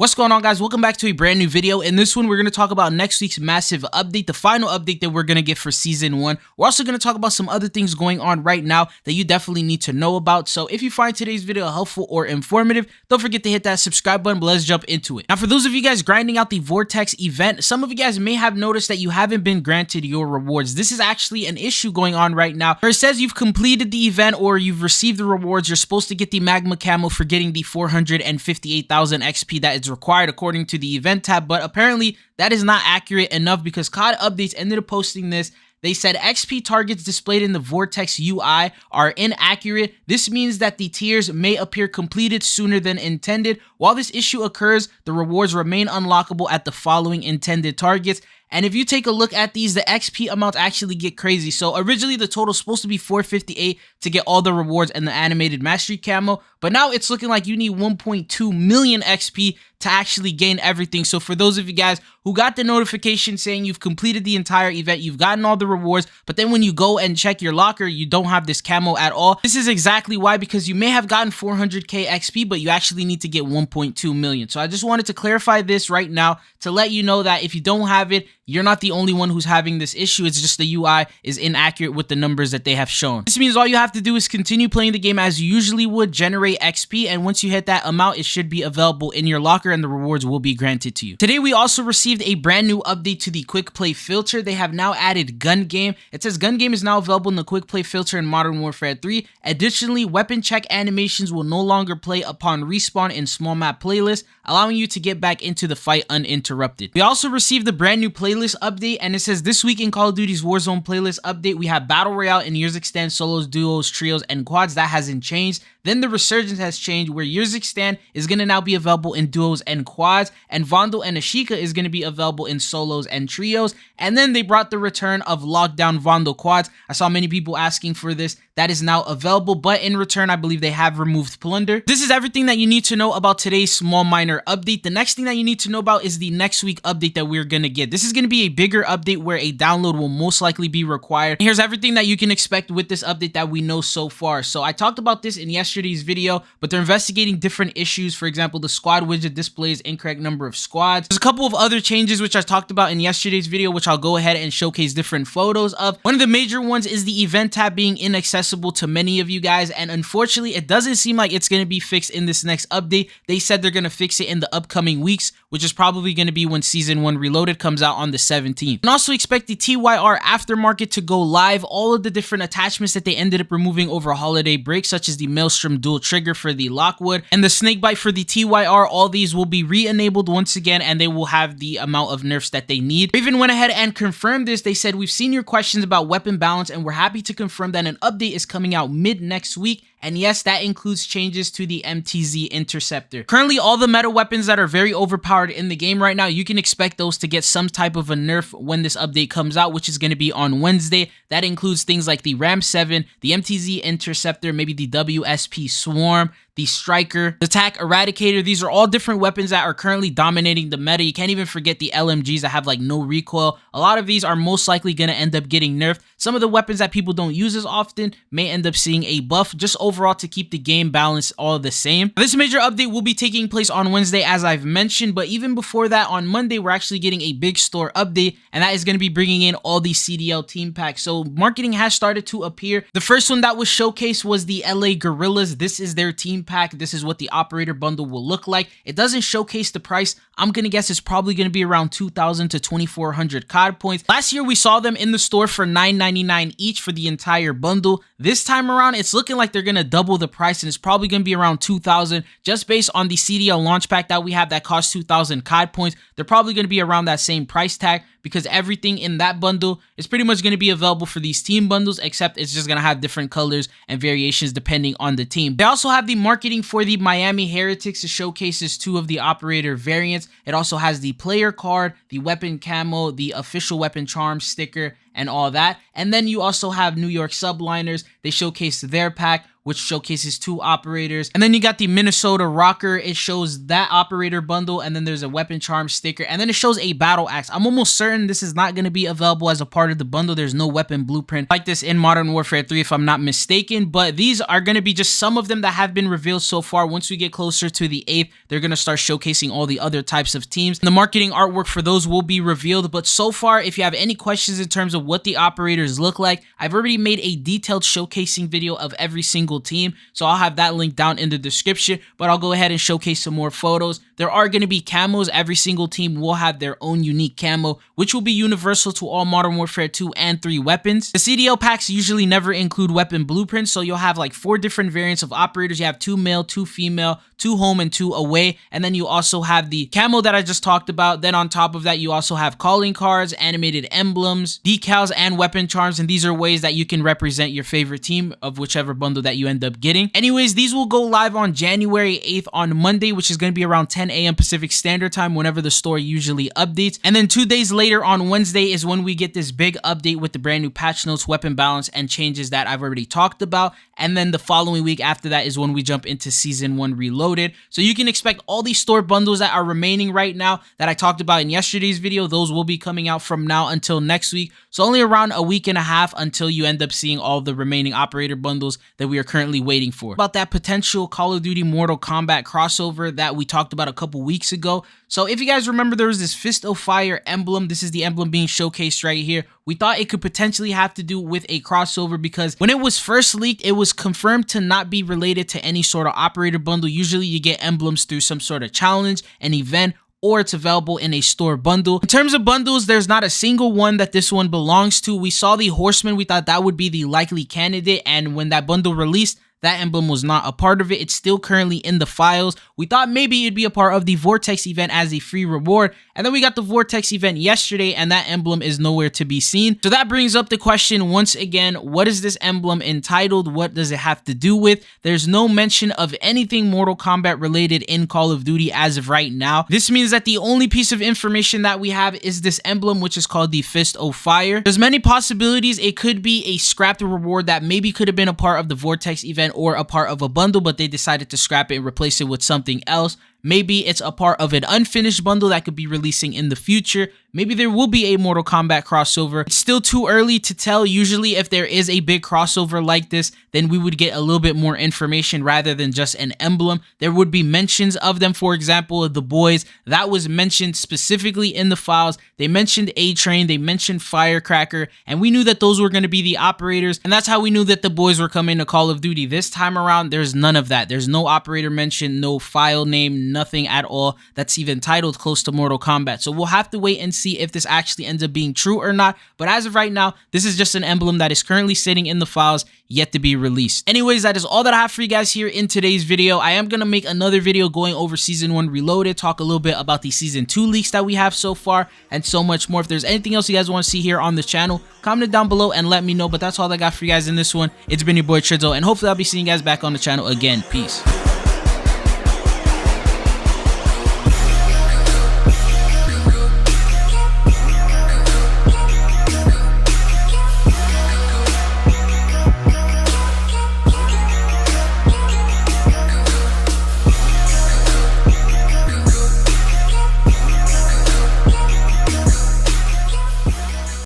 What's going on, guys? Welcome back to a brand new video. In this one, we're going to talk about next week's massive update, the final update that we're going to get for Season 1. We're also going to talk about some other things going on right now that you definitely need to know about. So if you find today's video helpful or informative, don't forget to hit that subscribe button, but let's jump into it. Now, for those of you guys grinding out the Vortex event, some of you guys may have noticed that you haven't been granted your rewards. This is actually an issue going on right now where it says you've completed the event or you've received the rewards. You're supposed to get the magma camo for getting the 458,000 XP that is required according to the event tab, but apparently that is not accurate enough because COD Updates ended up posting this. They said XP targets displayed in the Vortex UI are inaccurate. This means that the tiers may appear completed sooner than intended. While this issue occurs, the rewards remain unlockable at the following intended targets. And if you take a look at these, the XP amounts actually get crazy. So originally the total is supposed to be 458 to get all the rewards and the animated mastery camo, but now it's looking like you need 1.2 million XP to actually gain everything. So for those of you guys who got the notification saying you've completed the entire event, you've gotten all the rewards, but then when you go and check your locker, you don't have this camo at all. This is exactly why, because you may have gotten 400k XP, but you actually need to get 1.2 million. So I just wanted to clarify this right now to let you know that if you don't have it, you're not the only one who's having this issue. It's just the UI is inaccurate with the numbers that they have shown. This means all you have to do is continue playing the game as you usually would, generate XP, and once you hit that amount, it should be available in your locker and the rewards will be granted to you. Today, we also received a brand new update to the quick play filter. They have now added gun game. It says gun game is now available in the quick play filter in Modern Warfare 3. Additionally, weapon check animations will no longer play upon respawn in small map playlists, allowing you to get back into the fight uninterrupted. We also received a brand new playlist update, and it says this week in Call of Duty's Warzone playlist update, we have Battle Royale and Years Extend solos, duos, trios, and quads. That hasn't changed. Then the Resurgence has changed, where Years Extend is going to now be available in duos and quads, and Vandal and Ashika is going to be available in solos and trios. And then they brought the return of Lockdown Vandal quads. I saw many people asking for this. That is now available, but in return, I believe they have removed Plunder. This is everything that you need to know about today's small minor update. The next thing that you need to know about is the next week update that we're going to get. This is going to be a bigger update where a download will most likely be required. Here's everything that you can expect with this update that we know so far. So I talked about this in yesterday's video, but they're investigating different issues. For example, the squad widget displays incorrect number of squads. There's a couple of other changes which I talked about in yesterday's video, which I'll go ahead and showcase different photos of. One of the major ones is the event tab being inaccessible to many of you guys, and unfortunately it doesn't seem like it's going to be fixed in this next update. They said they're going to fix it in the upcoming weeks, which is probably going to be when Season 1 Reloaded comes out on the 17th. And also expect the TYR aftermarket to go live. All of the different attachments that they ended up removing over holiday break, such as the Maelstrom dual trigger for the Lockwood and the Snakebite for the TYR, all these will be re-enabled once again, and they will have the amount of nerfs that they need. They even went ahead and confirmed this. They said, we've seen your questions about weapon balance, and we're happy to confirm that an update is coming out mid next week. And yes, that includes changes to the MTZ Interceptor. Currently, all the meta weapons that are very overpowered in the game right now, you can expect those to get some type of a nerf when this update comes out, which is going to be on Wednesday. That includes things like the Ram 7, the MTZ Interceptor, maybe the WSP Swarm, the Striker, the TAC Eradicator. These are all different weapons that are currently dominating the meta. You can't even forget the LMGs that have like no recoil. A lot of these are most likely going to end up getting nerfed. Some of the weapons that people don't use as often may end up seeing a buff, just overall to keep the game balance all the same. This major update will be taking place on Wednesday, as I've mentioned, but even before that, on Monday, we're actually getting a big store update, and that is going to be bringing in all the CDL team packs. So marketing has started to appear. The first one that was showcased was the LA Gorillas. This is their team pack. This is what the operator bundle will look like. It doesn't showcase the price. I'm gonna guess it's probably gonna be around 2,000 to 2,400 COD points. Last year we saw them in the store for $9.99 each for the entire bundle. This time around, it's looking like they're gonna double the price, and it's probably gonna be around 2,000 just based on the CDL launch pack that we have that costs 2,000 COD points. They're probably gonna be around that same price tag, because everything in that bundle is pretty much going to be available for these team bundles, except it's just going to have different colors and variations depending on the team. They also have the marketing for the Miami Heretics. It showcases 2 of the operator variants. It also has the player card, the weapon camo, the official weapon charm sticker, and all that. And then you also have New York Subliners. They showcase their pack, which showcases 2 operators. And then you got the Minnesota Rocker. It shows that operator bundle, and then there's a weapon charm sticker, and then it shows a battle axe. I'm almost certain this is not going to be available as a part of the bundle. There's no weapon blueprint like this in Modern Warfare 3 if I'm not mistaken, but these are going to be just some of them that have been revealed so far. Once we get closer to the 8th, they're going to start showcasing all the other types of teams. The marketing artwork for those will be revealed, but so far, if you have any questions in terms of what the operators look like, I've already made a detailed showcasing video of every single team, so I'll have that link down in the description, but I'll go ahead and showcase some more photos. There are going to be camos. Every single team will have their own unique camo, which will be universal to all Modern Warfare 2 and 3 weapons. The CDL packs usually never include weapon blueprints, so you'll have like 4 different variants of operators. You have 2 male, 2 female, 2 home, and 2 away, and then you also have the camo that I just talked about. Then on top of that, you also have calling cards, animated emblems, decals, and weapon charms, and these are ways that you can represent your favorite team of whichever bundle that you end up getting. Anyways, these will go live on January 8th on Monday, which is going to be around 10 a.m. Pacific Standard Time whenever the store usually updates. And then 2 days later on Wednesday is when we get this big update with the brand new patch notes, weapon balance, and changes that I've already talked about. And then the following week after that is when we jump into Season 1 Reloaded. So you can expect all these store bundles that are remaining right now that I talked about in yesterday's video. Those will be coming out from now until next week. So only around a week and a half until you end up seeing all the remaining operator bundles that we are currently waiting for. About that potential Call of Duty Mortal Kombat crossover that we talked about a couple weeks ago. So if you guys remember, there was this Fist of Fire emblem. This is the emblem being showcased right here. We thought it could potentially have to do with a crossover because when it was first leaked, it was confirmed to not be related to any sort of operator bundle. Usually you get emblems through some sort of challenge, an event, or it's available in a store bundle. In terms of bundles, there's not a single one that this one belongs to. We saw the Horseman. We thought that would be the likely candidate, and when that bundle released, that emblem was not a part of it. It's still currently in the files. We thought maybe it'd be a part of the Vortex event as a free reward. And then we got the Vortex event yesterday, and that emblem is nowhere to be seen. So that brings up the question once again, what is this emblem entitled? What does it have to do with? There's no mention of anything Mortal Kombat related in Call of Duty as of right now. This means that the only piece of information that we have is this emblem, which is called the Fist of Fire. There's many possibilities. It could be a scrapped reward that maybe could have been a part of the Vortex event or a part of a bundle, but they decided to scrap it and replace it with something else. Maybe it's a part of an unfinished bundle that could be releasing in the future. Maybe there will be a Mortal Kombat crossover. It's still too early to tell. Usually if there is a big crossover like this, then we would get a little bit more information rather than just an emblem. There would be mentions of them. For example, the boys, that was mentioned specifically in the files. They mentioned A-Train, they mentioned Firecracker, and we knew that those were going to be the operators, and that's how we knew that the boys were coming to Call of Duty. This time around, there's none of that. There's no operator mention, no file name, nothing at all that's even titled close to Mortal Kombat. So we'll have to wait and see if this actually ends up being true or not. But as of right now, this is just an emblem that is currently sitting in the files, yet to be released. Anyways, that is all that I have for you guys here in today's video. I am going to make another video going over Season 1 Reloaded, talk a little bit about the Season 2 leaks that we have so far, and so much more. If there's anything else you guys want to see here on the channel, comment down below and let me know. But that's all I got for you guys in this one. It's been your boy Tridzo, and hopefully I'll be seeing you guys back on the channel again. Peace.